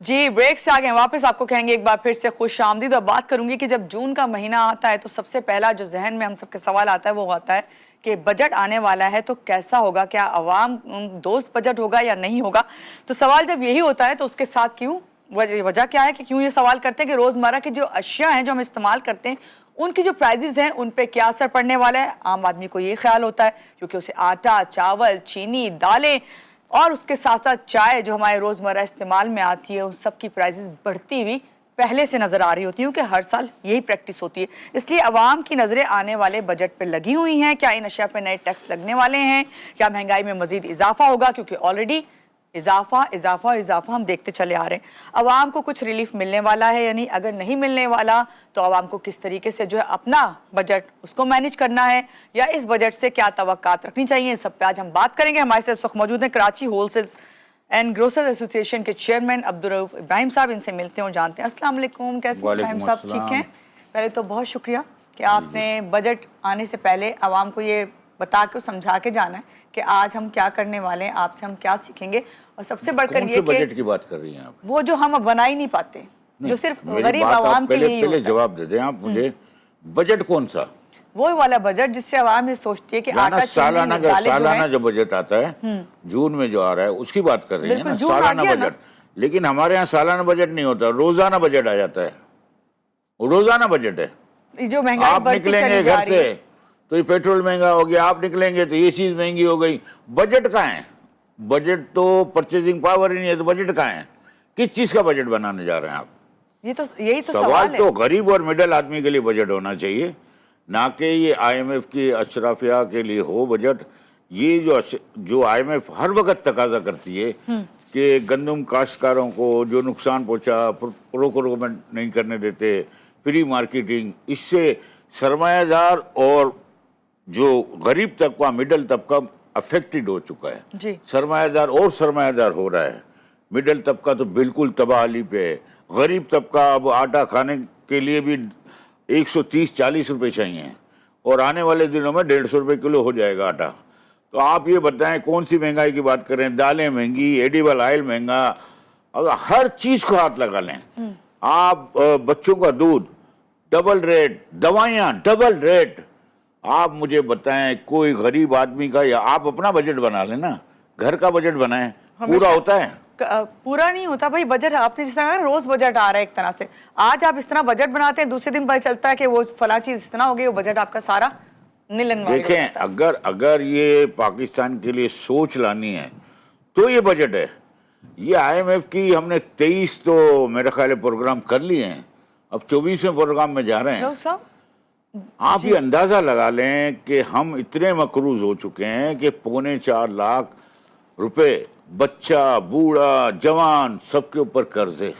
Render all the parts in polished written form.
जी break से आ गए वापस। आपको कहेंगे एक बार फिर से खुश आमदीद। और बात करूंगी कि जब जून का महीना आता है तो सबसे पहला जो जहन में हम सबके सवाल आता है वो आता है कि बजट आने वाला है तो कैसा होगा, क्या अवाम दोस्त बजट होगा या नहीं होगा। तो सवाल जब यही होता है तो उसके साथ क्यों वजह क्या है कि क्यों ये सवाल करते हैं कि रोजमर्रा की जो अशिया हैं जो हम इस्तेमाल करते हैं उनकी जो प्राइजेस हैं उन पे क्या असर पड़ने वाला है। आम आदमी को ये ख्याल होता है क्योंकि उसे आटा, चावल, चीनी, दालें और उसके साथ साथ चाय जो हमारे रोजमर्रा इस्तेमाल में आती है उन सब की प्राइसेस बढ़ती हुई पहले से नजर आ रही होती है, क्योंकि हर साल यही प्रैक्टिस होती है। इसलिए अवाम की नजरें आने वाले बजट पर लगी हुई हैं। क्या इन अशिया पे नए टैक्स लगने वाले हैं, क्या महंगाई में मजीद इजाफा होगा, क्योंकि ऑलरेडी इजाफा इजाफा इजाफा हम देखते चले आ रहे हैं। अवाम को कुछ रिलीफ मिलने वाला है, यानी अगर नहीं मिलने वाला तो अवाम को किस तरीके से जो है अपना बजट उसको मैनेज करना है या इस बजट से क्या तवक्कात रखनी चाहिए, इस सब पे आज हम बात करेंगे। हमारे साथ इस वक्त मौजूद हैं Karachi wholesales and grocer association के चेयरमैन अब्दुल रऊफ इब्राहिम साहब। इनसे मिलते हैं और जानते हैं। अस्सलाम वालेकुम, कैसे इब्राहिम साहब? ठीक हैं। पहले तो बहुत शुक्रिया कि आपने बजट आने से पहले अवाम को ये बता के समझा के जाना है कि आज हम क्या करने वाले हैं, आपसे हम क्या सीखेंगे। और सबसे बढ़कर ये कि बजट की बात कर रही हैं आप, वो जो हम बना ही नहीं पाते, जो सिर्फ गरीब आवाम के लिए पहले जवाब दे दें आप मुझे। बजट कौन सा? वो वाला बजट जिससे आवाम ये सोचती है कि आटा, सालाना जो बजट आता है जून में जो आ रहा है उसकी बात कर रही है ना, सालाना बजट। लेकिन हमारे यहाँ सालाना बजट नहीं होता, रोजाना बजट आ जाता है। रोजाना बजट है। जो महंगाई आप निकलेंगे घर से तो ये पेट्रोल महंगा हो गया, आप निकलेंगे तो ये चीज महंगी हो गई। बजट कहाँ है? बजट तो परचेजिंग पावर ही नहीं है, तो बजट कहाँ है? किस चीज का बजट बनाने जा रहे हैं आप? यही तो सवाल तो गरीब और मिडिल आदमी के लिए बजट होना चाहिए, ना कि ये IMF की अशराफिया के लिए हो बजट। ये जो IMF हर वक्त तकाजा करती है कि गंदम काश्तकारों को जो नुकसान पहुंचा, प्रोक्योरमेंट नहीं करने देते, फ्री मार्केटिंग, इससे सरमायादार और जो गरीब तबका, मिडिल तबका अफेक्टेड हो चुका है। सरमायादार हो रहा है, मिडिल तबका तो बिल्कुल तबाही पे है। गरीब तबका अब आटा खाने के लिए भी 130-40 रुपए चाहिए और आने वाले दिनों में 150 रुपए किलो हो जाएगा आटा। तो आप ये बताएं कौन सी महंगाई की बात करें? दालें महंगी, एडिबल ऑयल महंगा, अगर हर चीज को हाथ लगा लें आप। बच्चों का दूध डबल रेट, दवाइयां डबल रेट। आप मुझे बताएं कोई गरीब आदमी का, या आप अपना बजट बना लेना, घर का बजट बनाएं, पूरा होता है? पूरा नहीं होता भाई बजट। आपने जिस तरह रोज बजट आ रहा है एक तरह से, आज आप इस तरह बजट बनाते हैं, दूसरे दिन पता चलता है कि वो फला चीज इतना हो गई, वो बजट आपका सारा नीलन। देखें, अगर ये पाकिस्तान के लिए सोच लानी है तो ये बजट है। ये IMF की हमने 23 तो मेरे ख्याल प्रोग्राम कर लिए हैं, अब 24वें प्रोग्राम में जा रहे हैं। आप ये अंदाजा लगा लें कि हम इतने मकरूज हो चुके हैं कि 3.25 लाख रुपए बच्चा, बूढ़ा, जवान सबके ऊपर कर्ज है।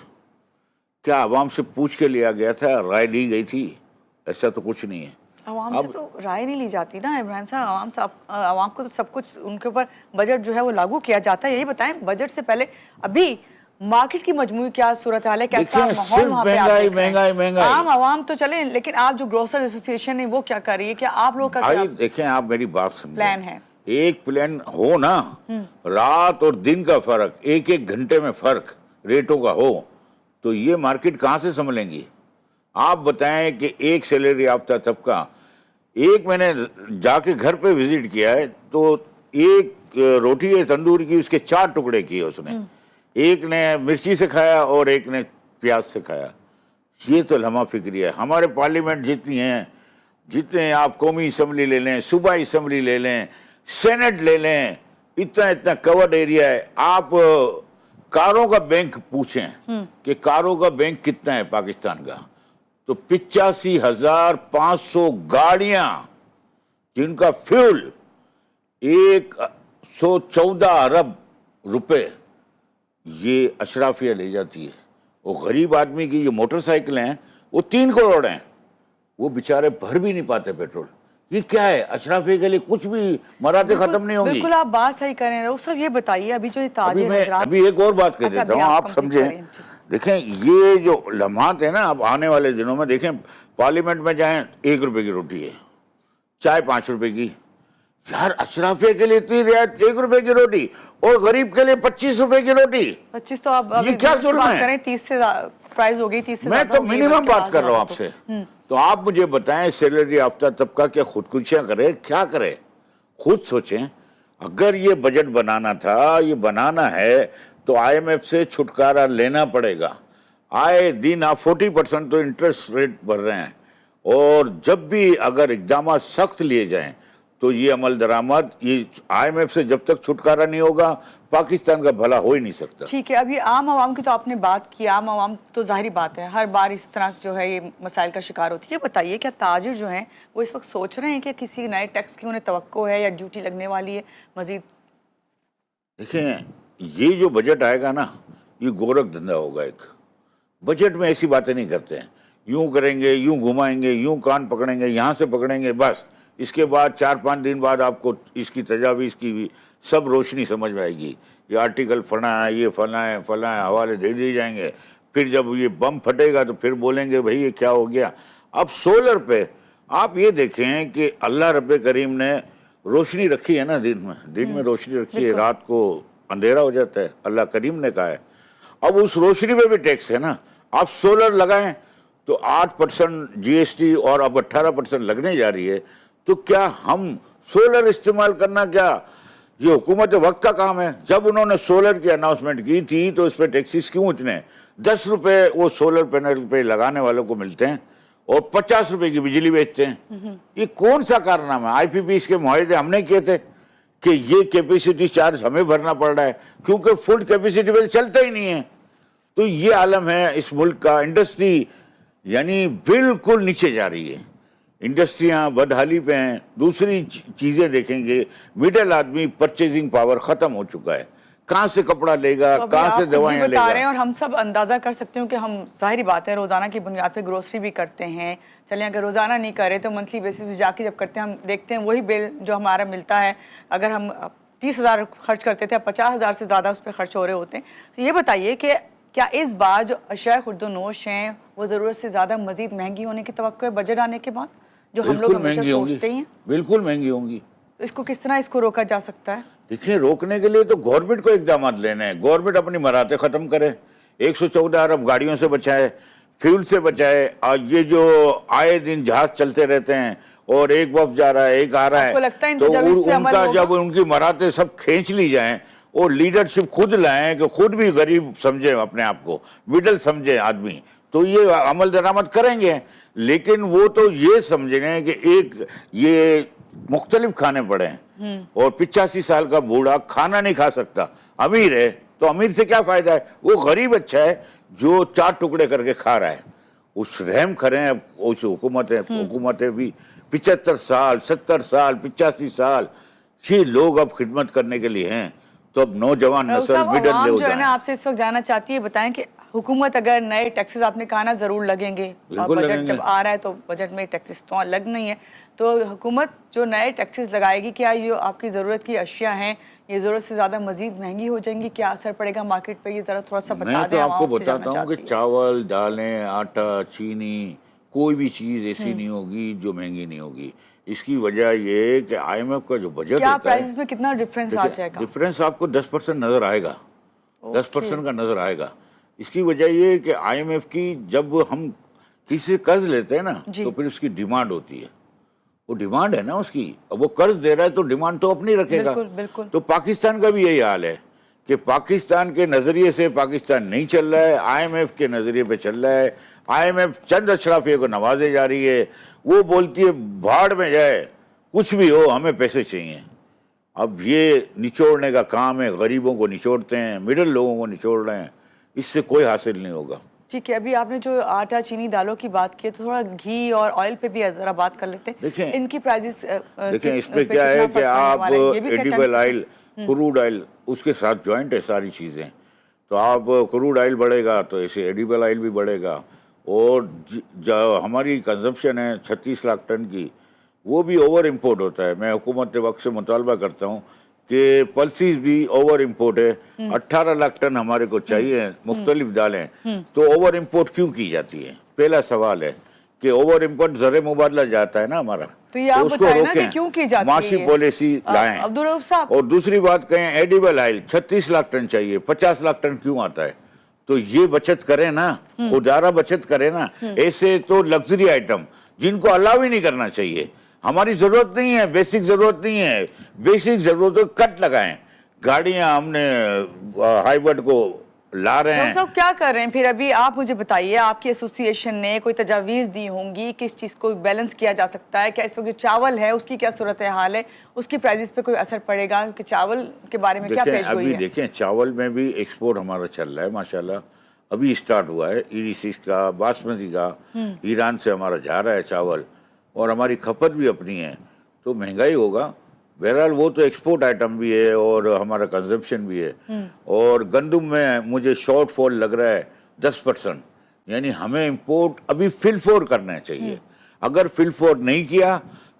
क्या आवाम से पूछ के लिया गया था, राय ली गई थी? ऐसा तो कुछ नहीं है। आवाम से तो राय नहीं ली जाती ना इब्राहिम साहब। आवाम को तो सब कुछ उनके ऊपर बजट जो है वो लागू किया जाता है। यही बताएं बजट से पहले अभी मार्केट की मजमूई क्या सूरत हाल है, कैसा माहौल वहाँ पे आप देख रहे हैं? महंगाई आम आवाम तो चले, लेकिन आप जो ग्रोसर एसोसिएशन है वो क्या कर रही है? क्या आप लोग का देखें, आप मेरी बात समझें, प्लान है? एक प्लान हो ना, रात और दिन का फर्क, एक घंटे में फर्क रेटों का हो तो ये मार्केट कहाँ से संभलेंगी? आप बताएं कि एक सैलरी याफ्ता तबका, मैंने जाके घर पे विजिट किया है तो एक रोटी है तंदूर की, उसके 4 टुकड़े किए उसने। एक ने मिर्ची से खाया और एक ने प्याज से खाया। ये तो लम्हा फिक्री है। हमारे पार्लियामेंट जितनी हैं, जितने आप कौमी असम्बली ले लें, सूबाई असम्बली ले लें, सेनेट ले लें, इतना कवर्ड एरिया है। आप कारों का बैंक पूछें कि कारों का बैंक कितना है पाकिस्तान का, तो 85,500 गाड़ियां जिनका फ्यूल 114 अरब रुपए ये अशराफिया ले जाती है। वो गरीब आदमी की जो मोटरसाइकिल हैं वो 3 करोड़ हैं, वो बेचारे भर भी नहीं पाते पेट्रोल। ये क्या है? अशराफिया के लिए कुछ भी मराते खत्म नहीं होंगी। बिल्कुल आप बात सही कर रहे हैं सब। ये बताइए अभी जो अभी एक और बात कह देता हूँ, आप समझें। देखें, ये जो लम्हात है ना, अब आने वाले दिनों में देखें, पार्लियामेंट में जाएं 1 रुपए की रोटी है, चाय 5 रुपए की, यार अशराफिया के लिए इतनी रियायत, 1 रुपए की रोटी, और गरीब के लिए 25 रुपए की रोटी। 25 तो आप ये क्या जुल्म है? करें, 30 से प्राइस हो गई, 30 से मैं ज्यादा तो हो गई, मिनिमम बल्कि बात कर रहा हूँ ज्यादा आपसे। तो आप मुझे बताएं, सैलरी याफ्ता तबका क्या खुदकुशियां करे, क्या करे? खुद सोचें। अगर ये बजट बनाना था, ये बनाना है, तो आईएमएफ से छुटकारा लेना पड़ेगा। आए दिन आप 40% तो इंटरेस्ट रेट बढ़ रहे हैं, और जब भी अगर इकदाम सख्त लिए जाएं तो ये अमल दरामद, ये आईएमएफ से जब तक छुटकारा नहीं होगा, पाकिस्तान का भला हो ही नहीं सकता। ठीक है। अभी आम आवाम की तो आपने बात की, आम आवाम तो जाहिर बात है हर बार इस तरह जो है ये मसाइल का शिकार होती है। ये बताइए, क्या ताजिर जो हैं वो इस वक्त सोच रहे हैं कि किसी नए टैक्स की उन्हें तवक्को है या ड्यूटी लगने वाली है मजीद? देखें, ये जो बजट आएगा ना, ये गोरख धंधा होगा। एक बजट में ऐसी बातें नहीं करते हैं, यूं करेंगे, यूं घुमाएंगे, यूं कान पकड़ेंगे, यहाँ से पकड़ेंगे, बस इसके बाद 4-5 दिन बाद आपको इसकी तजावीज़ की भी सब रोशनी समझ में आएगी। ये आर्टिकल फला है, ये फला है, फला है, हवाले दे दिए जाएंगे। फिर जब ये बम फटेगा तो फिर बोलेंगे भाई ये क्या हो गया। अब सोलर पे आप ये देखें कि अल्लाह रब्बे करीम ने रोशनी रखी है ना, दिन में रोशनी रखी है, रात को अंधेरा हो जाता है, अल्लाह करीम ने कहा है। अब उस रोशनी पे भी टैक्स है ना। आप सोलर लगाएं तो 8% जीएसटी और अब 18% लगने जा रही है। तो क्या हम सोलर इस्तेमाल करना, क्या ये हुकूमत वक्त का काम है? जब उन्होंने सोलर की अनाउंसमेंट की थी तो इस पर टैक्सेस क्यों इतने? 10 रुपए वो सोलर पैनल पे लगाने वालों को मिलते हैं और 50 रुपए की बिजली बेचते हैं। ये कौन सा कारनामा है? आईपीपी इसके मुआहदे हमने किए थे कि ये कैपेसिटी चार्ज हमें भरना पड़ रहा है, क्योंकि फुल कैपेसिटी पे चलता ही नहीं है। तो ये आलम है इस मुल्क का। इंडस्ट्री यानी बिल्कुल नीचे जा रही है, इंडस्ट्रियां बदहाली पे हैं। दूसरी चीजें देखेंगे, मिडिल आदमी परचेजिंग पावर खत्म हो चुका है। कहाँ से कपड़ा लेगा, तो कहाँ से दवाएं लेगा? बता रहे हैं और हम सब अंदाजा कर सकते हो कि हम जाहिर बात है रोजाना की बुनियाद पे ग्रोसरी भी करते हैं। चलिए अगर रोजाना नहीं कर रहे तो मंथली बेसिस पे जाके जब करते हैं, हम देखते हैं वही बिल जो हमारा मिलता है, अगर हम 30,000 खर्च करते थे, 50,000 से ज्यादा उस पर खर्च हो रहे होते हैं। तो ये बताइए कि क्या इस बार जो अशिया खुर्दोनोश हैं वो जरूरत से ज्यादा मजीद महंगी होने की तवक्को है बजट आने के बाद, जो हम लोग हमेशा सोचते ही हैं? बिल्कुल महंगी होंगी। तो इसको किस तरह इसको रोका जा सकता है? देखिए, रोकने के लिए तो गवर्नमेंट को इकदाम लेने हैं। गवर्नमेंट अपनी मराहतें खत्म करे, 114 अरब गाड़ियों से बचाए, फ्यूल से बचाए। और ये जो आए दिन जहाज चलते रहते हैं और एक वफ्द जा रहा है, एक आ रहा है, लगता है तो उनका जब उनकी मराहतें सब खींच ली जाएं और लीडरशिप खुद लाएं कि खुद भी गरीब समझे अपने आप को, मिडल समझे आदमी, तो ये अमल दरामद करेंगे। लेकिन वो तो ये समझ रहे हैं कि एक ये मुख्तलिफ खाने पड़े हैं और 85 साल का बूढ़ा खाना नहीं खा सकता। अमीर है तो अमीर से क्या फायदा है? वो गरीब अच्छा है जो 4 टुकड़े करके खा रहा है। उस रहम करें उस हुकूमतें भी 75 साल, 70 साल, 85 साल ये लोग अब खिदमत करने के लिए हैं। तो अब नौजवान नस्ल मिडल आवाम जो है ना आपसे इस वक्त जानना चाहती है, बताएं कि हुकूमत अगर नए टैक्सेस, आपने कहा ना जरूर लगेंगे, और बजट जब आ रहा है तो बजट में टैक्सेस तो लग नहीं है, तो हुकूमत जो नए टैक्सेस लगाएगी, क्या ये आपकी ज़रूरत की अशिया हैं ये ज़रूरत से ज़्यादा मजीद महंगी हो जाएंगी? क्या असर पड़ेगा मार्केट पे? ये ज़रा थोड़ा सा बता दें। मैं तो आपको बताता हूँ कि चावल, दालें, आटा, चीनी, कोई भी चीज़ ऐसी नहीं होगी जो महंगी नहीं होगी। इसकी वजह ये है कि आईएमएफ का जो बजट क्या होता है, प्राइस में कितना डिफरेंस आ जाएगा? डिफरेंस आपको 10% नजर आएगा, 10% का नजर आएगा। इसकी वजह ये है कि आईएमएफ की जब हम किसी से कर्ज लेते हैं ना तो फिर उसकी डिमांड होती है, वो डिमांड है ना उसकी। अब वो कर्ज दे रहा है तो डिमांड तो अपनी रखेगा। बिल्कुल, बिल्कुल। तो पाकिस्तान का भी यही हाल है कि पाकिस्तान के नजरिए से पाकिस्तान नहीं चल रहा है, आईएमएफ के नजरिए पे चल रहा है। आईएमएफ चंद अशराफिया को नवाजे जा रही है, वो बोलती है भाड़ में जाए, कुछ भी हो हमें पैसे चाहिए। अब ये निचोड़ने का काम है, गरीबों को निचोड़ते हैं, मिडिल लोगों को निचोड़ रहे हैं, इससे कोई हासिल नहीं होगा। ठीक है, अभी आपने जो आटा, चीनी, दालों की बात की तो थोड़ा घी और ऑयल पे भी जरा बात कर लेते हैं। देखें इनकी प्राइसेस देखें इस पे क्या है कि आप एडिबल ऑयल, क्रूड ऑयल उसके साथ ज्वाइंट है सारी चीज़ें। तो आप क्रूड ऑयल बढ़ेगा तो ऐसे एडिबल ऑयल भी बढ़ेगा। और जो हमारी कंजम्पशन है 36 लाख टन की, वो भी ओवर इम्पोर्ट होता है। मैं हुकूमत के वक्त से मुतालबा करता हूँ कि पल्सीज भी ओवर इम्पोर्ट है। 18 लाख टन हमारे को चाहिए मुख्तलिफ दालें, तो ओवर इम्पोर्ट क्यों की जाती है? पहला सवाल है कि ओवर इम्पोर्ट ज़र मुबादला जाता है ना हमारा, तो ये आप उसको बताएं ना कि रोकें, क्यों की जाती है माशी ये? पॉलिसी लाएं। अब्दुल रऊफ साहब, और दूसरी बात कहें, एडिबल ऑयल 36 लाख टन चाहिए, 50 लाख टन क्यों आता है? तो ये बचत करें ना, खुदारा बचत करें ना। ऐसे तो लग्जरी आइटम जिनको अलाउ ही नहीं करना चाहिए, हमारी जरूरत नहीं है, बेसिक जरूरत नहीं है, बेसिक जरूरत कट लगाएं। गाड़ियां हमने हाइब्रिड को ला रहे हैं। साहब क्या कर रहे हैं फिर? अभी आप मुझे बताइए, आपकी एसोसिएशन ने कोई तजावीज़ दी होंगी, किस चीज़ को बैलेंस किया जा सकता है? क्या इस वक्त जो चावल है उसकी क्या सूरत हाल है, उसकी प्राइसेस पे कोई असर पड़ेगा? कि चावल के बारे में क्या पेशगोई अभी है? देखें, चावल में भी एक्सपोर्ट हमारा चल रहा है माशाल्लाह, अभी स्टार्ट हुआ है। ईडी6 का, बासमती का, ईरान से हमारा जा रहा है चावल, और हमारी खपत भी अपनी है, तो महंगाई होगा। बहरहाल वो तो एक्सपोर्ट आइटम भी है और हमारा कंजम्पशन भी है। और गंदम में मुझे शॉर्ट फॉल लग रहा है 10%, यानी हमें इंपोर्ट अभी फिल फोर करना चाहिए। अगर फिल फोर नहीं किया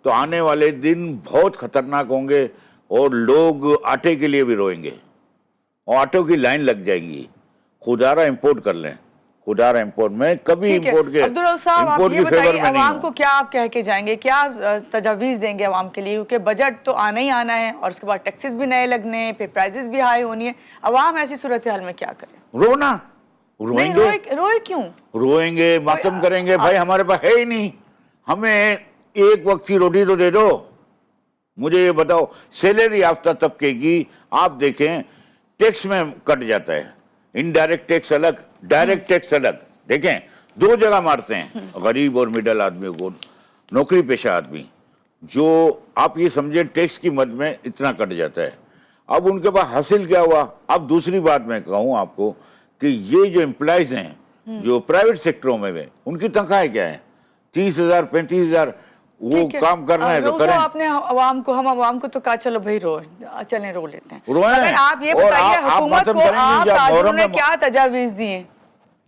तो आने वाले दिन बहुत खतरनाक होंगे और लोग आटे के लिए भी रोएंगे और आटों की लाइन लग जाएगी। खुदारा इंपोर्ट कर लें, खुदारा इंपोर्ट में कभी ठीक है। इंपोर्ट के अब्दुल रऊफ साहब, आप इंपोर्ट ये की फेवर बताइए, में नहीं आवाम हूं। को क्या आप कह के जाएंगे, क्या तजावीज़ देंगे आवाम के लिए? क्योंकि बजट तो आना ही आना है और उसके बाद टैक्सेस भी नए लगने हैं, फिर प्राइसेस भी हाई होनी है। आवाम ऐसी सूरत हाल में क्या करे? रोना, नहीं, रोएंगे, रोए क्यों? रोएंगे, मातम करेंगे। भाई हमारे पास है ही नहीं, हमें एक वक्त की रोटी तो दे दो। मुझे ये बताओ, सैलरी याफ्ता तबके की आप देखें, टैक्स में कट जाता है, इनडायरेक्ट टैक्स अलग, डायरेक्ट टैक्स अलग। देखें, दो जगह मारते हैं गरीब और मिडल आदमी को, नौकरी पेशा आदमी, जो आप ये समझें टैक्स की मद में इतना कट जाता है। अब उनके पास हासिल क्या हुआ? अब दूसरी बात मैं कहूँ आपको कि ये जो एम्प्लॉयज हैं जो प्राइवेट सेक्टरों में हैं, उनकी तनख्वाहें क्या है? 30,000 35,000। वो काम करना है तो करें। आपने आवाम को, हम आवाम को तो कहा चलो भाई रो, चलें रो लेते हैं। रोएं। अगर आप ये और बताइए, आप हुकूमत मातम को करेंगे आप क्या? ताजरों मुहर्रम ने में क्या तजावीज़ दिए?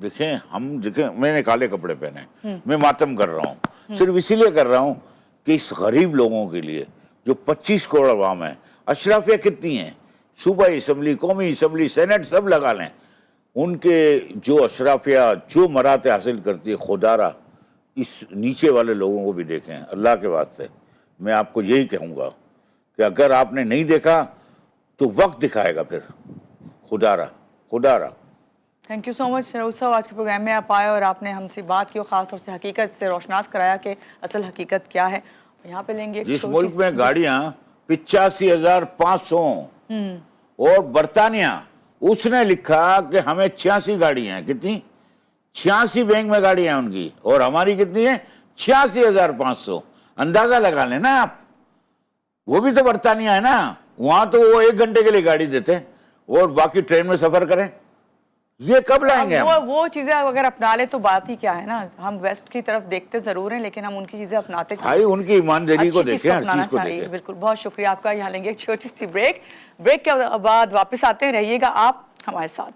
देखें, मैंने काले कपड़े पहने, मैं मातम कर रहा हूँ, सिर्फ इसीलिए कर रहा हूँ कि इस गरीब लोगों के लिए जो 25 करोड़ अवाम है, अशराफिया कितनी हैं, सूबाई असम्बली, कौमी असम्बली, सेनेट सब लगा लें, उनके जो अशराफिया जो मराते हासिल करती है, खुदारा इस नीचे वाले लोगों को भी देखें। अल्लाह के वास्ते मैं आपको यही कहूँगा कि अगर आपने नहीं देखा तो वक्त दिखाएगा फिर। खुदारा, खुदारा। Thank you so much Rauf साहब, आज के प्रोग्राम में आप आए और आपने हमसे बात की और ख़ास तौर से हकीकत से रोशनास कराया कि असल हकीकत क्या है। यहाँ पे लेंगे जिस मुल्क में गाड़ियाँ 85,500 और बर्तानिया, उसने लिखा कि हमें 86 गाड़ियाँ हैं। कितनी? 86 बैंक में गाड़ियाँ हैं उनकी, और हमारी कितनी है? 86,500। अंदाजा लगा लेना आप। वो भी तो बर्तानिया है ना, वहां तो वो 1 घंटे के लिए गाड़ी देते हैं और बाकी ट्रेन में सफर करें। ये कब लाएंगे हम? वो चीजें अगर अपना ले तो बात ही क्या है ना। हम वेस्ट की तरफ देखते जरूर हैं, लेकिन हम उनकी चीजें अपनाते भाई उनकी ईमानदारी को देखें, हर चीज को देखें। बिल्कुल, बहुत शुक्रिया आपका। यहाँ लेंगे एक छोटी सी ब्रेक के बाद वापस आते हैं, रहिएगा आप हमारे साथ।